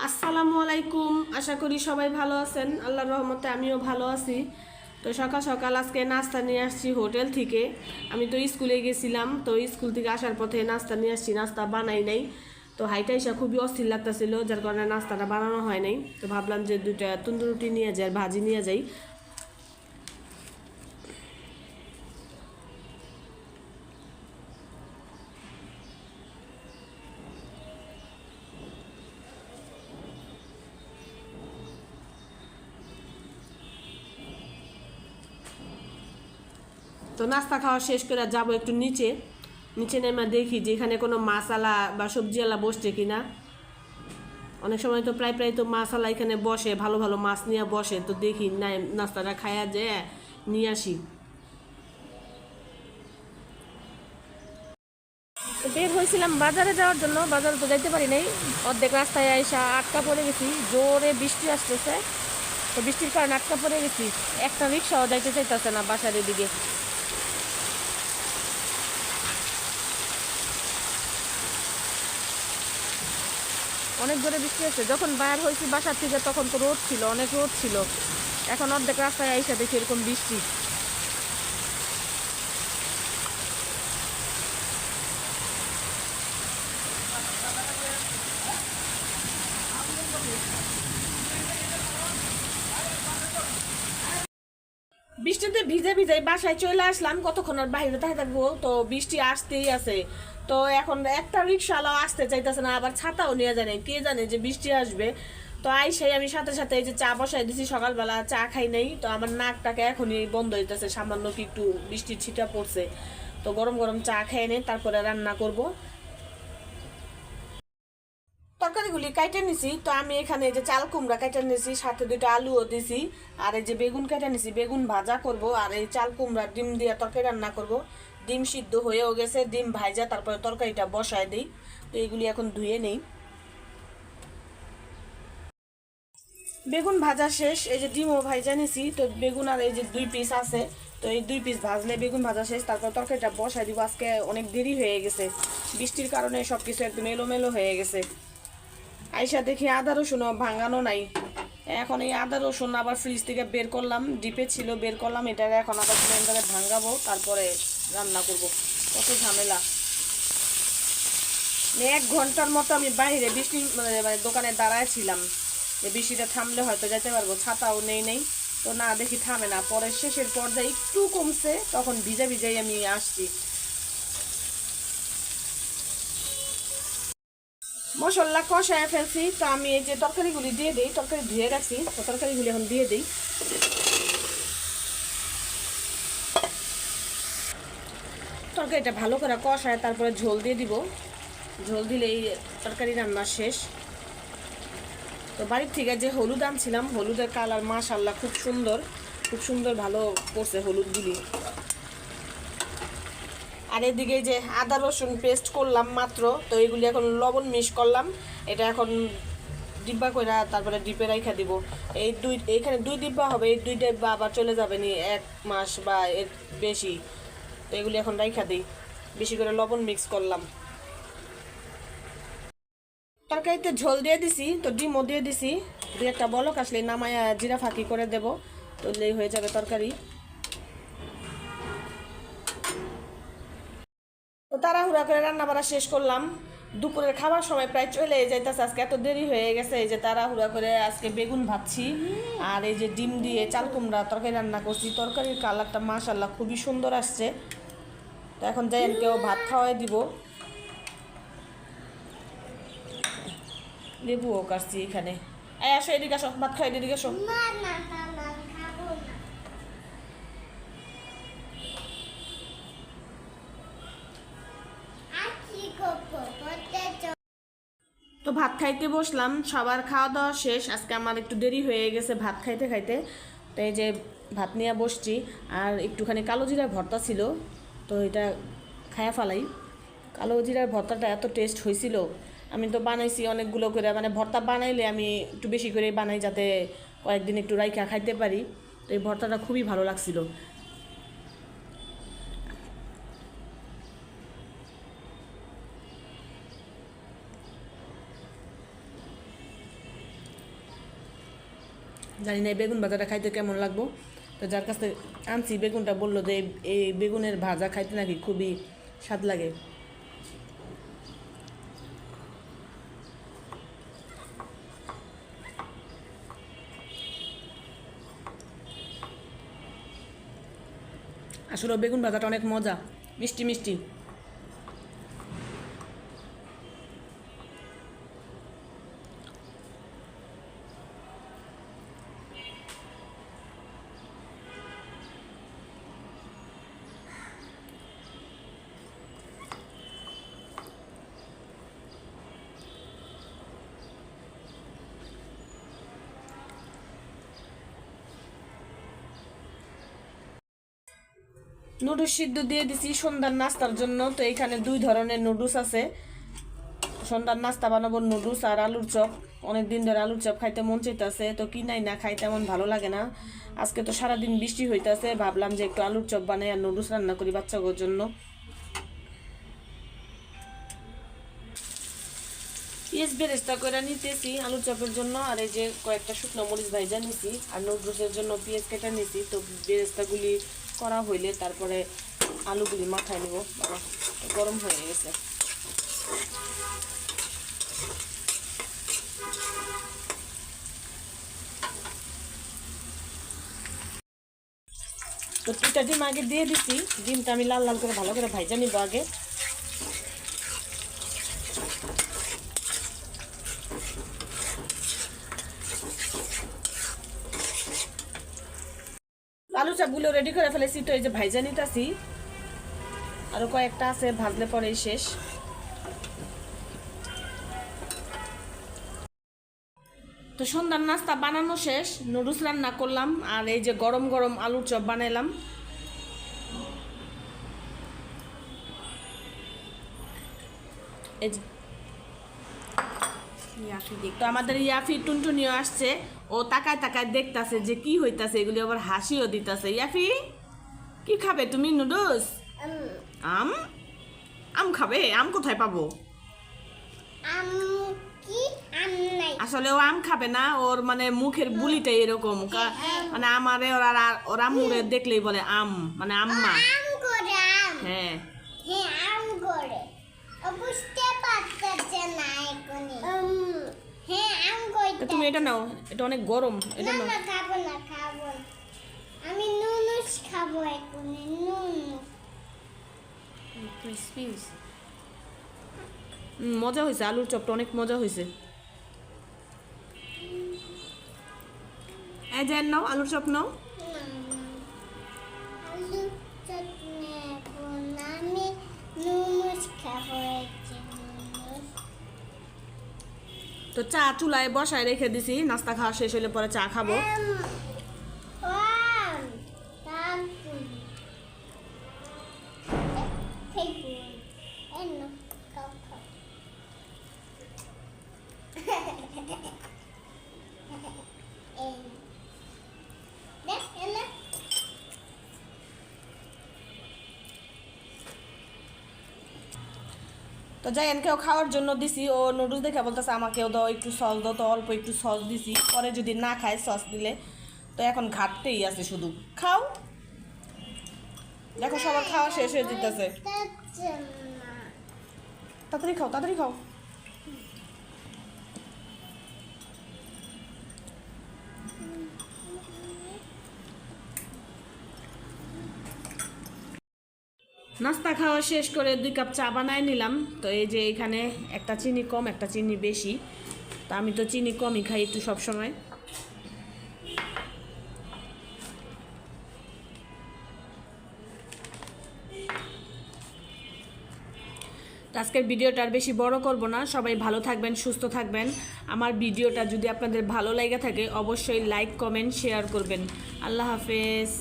আসসালামু আলাইকুম। আশা করি সবাই ভালো আছেন। আল্লাহর রহমতে আমিও ভালো আছি। তো সকাল সকাল আজকে নাস্তা নিয়ে আসছি হোটেল থেকে। আমি তো স্কুলে গেছিলাম, তো স্কুল থেকে আসার পথে নাস্তা নিয়ে আসছি, নাস্তা বানাই নাই। তো হাইটা এসে খুবই অস্থির লাগতেছিল, যার কারণে নাস্তাটা বানানো হয় নাই। তো ভাবলাম যে দুইটা তন্দুর রুটি নিয়ে যাই আর ভাজি নিয়ে যাই। তো নাস্তা খাওয়া শেষ করে যাবো একটু নিচে। নিচে নেমে দেখি যে এখানে কোনো মাছালা বা সবজিওয়ালা বসছে কিনা। অনেক সময় তো প্রায় প্রায় তো মাছালা এখানে বসে, ভালো ভালো মাছ নিয়ে বসে, তো দেখি না নাস্তাটা খাইয়া যে নিয়ে আসি। বের হয়েছিলাম বাজারে যাওয়ার জন্য, বাজারে তো যাইতে পারি নাই। অর্ধেক রাস্তায় আইসা আটকা পড়ে গেছি, জোরে বৃষ্টি আসতেছে। তো বৃষ্টির কারণে আটকা পড়ে গেছি, একটা রিক্সাও যাইতে চাইতেছে না বাসার এদিকে। অনেক জোরে বৃষ্টি আসছে। যখন বাইর হয়েছি বাসার থেকে তখন তো রোদ ছিল, অনেক রোদ ছিল। এখন অর্ধেক রাস্তায় আইসা দেখি এরকম বৃষ্টি। বৃষ্টিতে ভিজে ভিজে বাসায় চলে আসলাম, কতক্ষণ আর বাইরে তাই থাকবো, তো বৃষ্টি আসতেই আছে। তো এখন একটা রিক্সাওয়ালাও আসতে চাইতেছে না, আবার ছাতাও নিয়ে জানে, কে জানে যে বৃষ্টি আসবে। তো আইসাই আমি সাথে সাথে এই যে চা বসাই দিছি, সকালবেলা চা খাই নাই, তো আমার নাকটাকে এখনই বন্ধ হইতেছে, সামান্য কি একটু বৃষ্টির ছিটা পড়ছে। তো গরম গরম চা খেয়ে নেই, তারপরে রান্না করব। তরকারিগুলি কাইটে নিছি, তো আমি এখানে এই যে চাল কুমড়া কাইটে নিছি, সাথে দুইটা আলুও দিছি। আর এই যে বেগুন কাইটে নিছি, বেগুন ভাজা করব, আর এই চাল কুমড়া ডিম দিয়ে তরকারি রান্না করব। ডিম সিদ্ধ হয়েও গেছে, ডিম ভাজা তারপরে তরকারিটা বসায় দিই। তো এগুলি এখন ধুয়ে নেই। বেগুন ভাজা শেষ, এই যে ডিমও ভাজা নিছি, তো বেগুন আর এই যে 2 পিস আছে। তো এই 2 পিস ভাজলে বেগুন ভাজা শেষ, তারপর তরকারিটা বসাই দিব। আজকে অনেক দেরি হয়ে গেছে, বৃষ্টির কারণে সবকিছু একদম এলোমেলো হয়ে গেছে। আইসা দেখি আদা রসুন ভাঙানো নাই। এখন এই আদা রসুন আবার ফ্রিজ থেকে বের করলাম, ডিপে ছিল বের করলাম, এটা এখন আবার ব্লেন্ডারে ভাঙাবো, তারপরে রান্না করব। কত ঝামেলা। 1 ঘন্টার মতো আমি বাইরে বৃষ্টি মানে দোকানে দাঁড়ায় ছিলাম, যে বৃষ্টিটা থামলে হয়তো যেতে পারবো, ছাতাও নেই। তো না, দেখি থামে না, পরে শেষের পর্যায়ে একটু কমছে, তখন ভিজে ভিজেই আমি আসছি। মশলা কষায় ফেলছি, তো আমি এই যে তরকারিগুলি দিয়ে দিই, তরকারি ধুয়ে রাখছি, তো তরকারিগুলি এখন দিয়ে দিই। তরকারিটা ভালো করে কষায় তারপরে ঝোল দিয়ে দিব। ঝোল দিলেই তরকারি রান্না শেষ। তো বাড়ির থেকে যে হলুদ আনছিলাম, হলুদের কালার মাশাআল্লাহ খুব সুন্দর, খুব সুন্দর ভালো করছে হলুদগুলি। আর এদিকে যে আদা রসুন পেস্ট করলাম মাত্র, তো এগুলি এখন লবণ মিক্স করলাম। এটা এখন ডিব্বা করে তারপরে ডিপে রাইখা দিব। এইখানে 2 ডিব্বা হবে, এই 2 ডিব্বা আবার চলে যাবে নি 1 মাস বা এর বেশি। তো এগুলি এখন রাইখা দিই, বেশি করে লবণ মিক্স করলাম। তরকারিতে ঝোল দিয়ে দিছি, তো ডিমও দিয়ে দিছি। 2 একটা বলক আসলে নামায়া জিরা ফাঁকি করে দেব, তো হয়ে যাবে তরকারি। তো তাড়াহুড়া করে রান্না বাড়া শেষ করলাম। দুপুরের খাবার সময় প্রায় চলে যাইতেছে, আজকে এত দেরি হয়ে গেছে। এই যে তাড়াহুড়া করে আজকে বেগুন ভাজছি, আর এই যে ডিম দিয়ে চাল কুমড়া তরকারি রান্না করছি। তরকারির কালারটা মাশাআল্লাহ খুবই সুন্দর আসছে। তো এখন যাই কেউ ভাত খাওয়াই দিব। লেবুও কাটছি এখানে। এই আসো এদিকে আসো, ভাত খাই, এদিকে আসো। তো ভাত খাইতে বসলাম, সবার খাওয়া দাওয়া শেষ। আজকে আমার একটু দেরি হয়ে গেছে ভাত খাইতে খাইতে। তো এই যে ভাত নিয়ে বসছি, আর একটুখানি কালো জিরার ভর্তা ছিল, তো এটা খায়া ফেলাই। কালো জিরার ভর্তাটা এত টেস্ট হয়েছিল। আমি তো বানাইছি অনেকগুলো করে, মানে ভর্তা বানাইলে আমি একটু বেশি করে বানাই, যাতে কয়েকদিন একটু রাইখা খাইতে পারি। তো এই ভর্তাটা খুবই ভালো লাগছিল। জানি না এই বেগুন ভাজাটা খাইতে কেমন লাগবো। তো যার কাছ থেকে আনছি বেগুনটা বললো যে এই বেগুনের ভাজা খাইতে নাকি খুবই স্বাদ লাগে। আসলে বেগুন ভাজাটা অনেক মজা, মিষ্টি মিষ্টি। নুডলস সিদ্ধ দিয়ে দিছি সন্ধ্যার নাস্তার জন্য। তো এখানে 2 ধরনের নুডলস আছে। সন্ধ্যার নাস্তা বানাবো নুডলস আর আলুর চপ। অনেক দিন ধরে আলুর চপ খাইতে মন চাইতেছে, তো কিনাই না খাই তেমন ভালো লাগে না। আজকে তো সারাদিন বৃষ্টি হইতেছে, ভাবলাম যে একটু আলুর চপ বানাই আর নুডলস রান্না করি বাচ্চাদের জন্য। পেঁয়াজ বেরেস্তা করে নিতেছি আলুর চপের জন্য, আর এই যে কয়েকটা শুকনো মরিচ ভাইজা নিছি, আর নুডলসের জন্য পেঁয়াজ কেটে নিছি। তো বেরেস্তাগুলি করা হইলে তারপরে আলুগুলি মাখায় নিব। গরম হয়ে গেছে। তো 2টা ডিম আগে দিয়ে দিছি। ডিমটা আমি লাল লাল করে ভালো করে ভাইজা নিব আগে। আলু চাপগুলো রেডি করে ফেলেছি। তো এই যে ভাইজা নিতেছি, আরো কয়েকটা আছে, ভাজলে পরেই শেষ। তো সন্ধ্যার নাস্তা বানানো শেষ, নুডলস রান্না করলাম, আর এই যে গরম গরম আলুর চপ বানাইলাম। এই যে তো আমাদের ইয়াফি টুনটুনিও আসছে, ও তাকায় তাকায় দেখতাছে যে কি হইতাছে, এগুলি আবার হাসিও দিতাছে। ইয়াফি কি খাবে তুমি? নুডলস? আম? আম খাবে? আম কোথায় পাবো? আসলে ও আম খাবে না, ওর মানে মুখের বুলিটা এরকম, মানে আমারে ওরা মুড়ে দেখলেই বলে আম, মানে আম্মা। হ্যাঁ তুমি এটা নাও, এটা অনেক গরম, এটা নাও। আমি নুডলস খাবো এখন। মজা হয়েছে, আলুর চপটা অনেক মজা হয়েছে। এই যে নাও আলুর চপ নাও। তো চা চুলায় বসায় রেখে দিছি, নাস্তা খাওয়া শেষ হলে পরে চা খাবো। তো জায়ানকেও খাওয়ার জন্য দিছি, ও নুডলস দেখে বলতেছে আমাকেও দাও একটু সস দাও। তো অল্প একটু সস দিছি, পরে যদি না খায় সস দিলে। তো এখন ঘাটতেই আছে শুধু। খাও, দেখো সবার খাওয়া শেষ হয়ে যেতেছে। তাড়াতাড়ি খাও, তাড়াতাড়ি খাও। নাস্তা খাওয়া শেষ করে 2 কাপ চা বানাই নিলাম। তো এই যে এখানে একটা চিনি কম একটা চিনি বেশি, তো আমি তো চিনি কমই খাই একটু সবসময়। আজকের ভিডিওটা আর বেশি বড় করব না। সবাই ভালো থাকবেন, সুস্থ থাকবেন। আমার ভিডিওটা যদি আপনাদের ভালো লাগে থাকে অবশ্যই লাইক কমেন্ট শেয়ার করবেন। আল্লাহ হাফেজ।